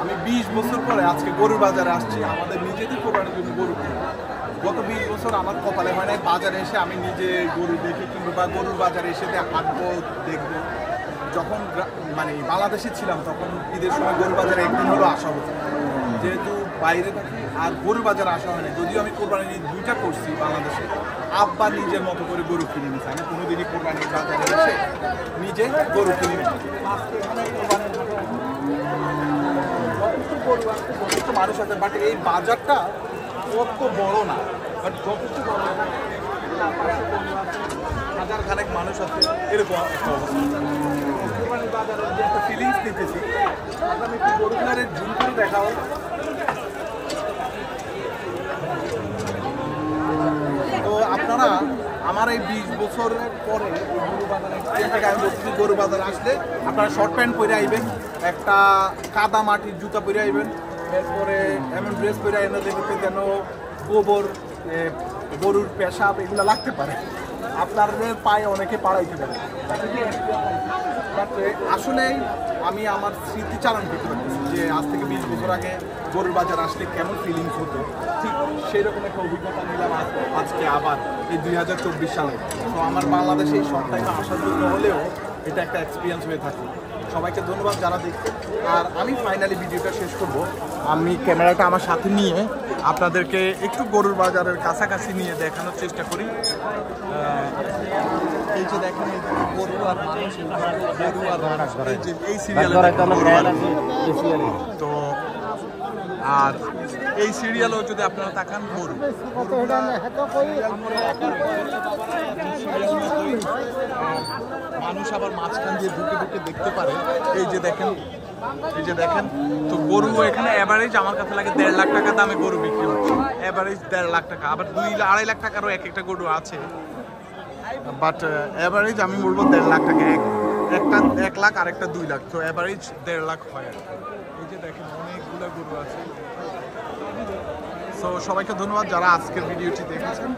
আমি 20 বছর পরে আজকে গরুর বাজারে আসছি আমাদের নিজেদের কোরবানির জন্য গরু কিনে। গত 20 বছর আমার কপালে হয় নাই বাজারে এসে আমি নিজে গরু দেখে কিংবা গরুর বাজারে এসে হাঁটবো দেখবো। যখন মানে বাংলাদেশে ছিলাম তখন ঈদের সময় গরুর বাজারে একদিন হলো আসা হতো, যেহেতু বাইরে থাকি আর গরুর বাজারে আসা হয় না। যদিও আমি কোরবানির ঈদ 2টা করছি বাংলাদেশে, আব্বা নিজের মতো করে গরু কিনে নিয়েছে। আমি কোনোদিনই কোরবানির বাজারে এসে নিজে গরু কিনে নিয়েছি। আজকে এখানে কোরবানির যথেষ্ট মানুষ আছে, বাট এই বাজারটা অত বড় না, বাট যথেষ্ট বড় হাজার খানেক মানুষ আছে এরকম একটা অবস্থা। কোরবানির বাজারের যে একটা ফিলিংস নিতেছি, আমি একটু গরুগুলার জুম করে দেখাও। তো আপনারা আমার এই 20 বছর পরে গরু বাজারে আমি বলছি গরু বাজারে আসলে আপনারা শর্ট প্যান্ট পরে আইবেন, একটা কাদা মাটির জুতা পরে আইবেন, এরপরে এমন ড্রেস পরে এনে দেখতে যেন গোবর গরুর পেশাব এগুলো লাগতে পারে, আপনাদের পায়ে অনেকে পাড়াইতে পারে। আসলে আমি আমার স্মৃতিচারণ করতে পারতেছি যে আজ থেকে 20 বছর আগে গরুর বাজার আসলে কেমন ফিলিংস হতো, ঠিক সেই রকম একটা অভিজ্ঞতা নিলাম আজকে আবার এই 2024 সালে। তো আমার বাংলাদেশে এই শর্ট টাইমে আসার জন্য হলেও এটা একটা এক্সপিরিয়েন্স হয়ে থাকে। সবাইকে ধন্যবাদ যারা দেখছে। আর আমি ফাইনালি ভিডিওটা শেষ করব, আমি ক্যামেরাটা আমার সাথে নিয়ে আপনাদেরকে একটু গরুর বাজারের কাছাকাছি নিয়ে দেখানোর চেষ্টা করি। এই যে দেখেন গরু আর মানুষ, এই সিরিয়ালে তো, আর এই সিরিয়ালও যদি আপনারা তাকান গরু মানুষ আবার মাঝখান দিয়ে ঢুকে ঢুকে দেখতে পারে। এই যে দেখেন তো গরু এখানে অ্যাভারেজ আমার কাছে লাগে 1.5 লাখ টাকা দামে গরু বিক্রি হচ্ছে, অ্যাভারেজ 1.5 লাখ টাকা, আবার 2-2.5 লাখ টাকারও একটা গরু আছে, বাট অ্যাভারেজ আমি বলবো 1.5 লাখ টাকা, একটা 1 লাখ আর একটা 2 লাখ, তো অ্যাভারেজ 1.5 লাখ হয়। এই যে দেখেন অনেকগুলো গরু আছে। সো সবাইকে ধন্যবাদ যারা আজকের ভিডিওটি দেখেছেন।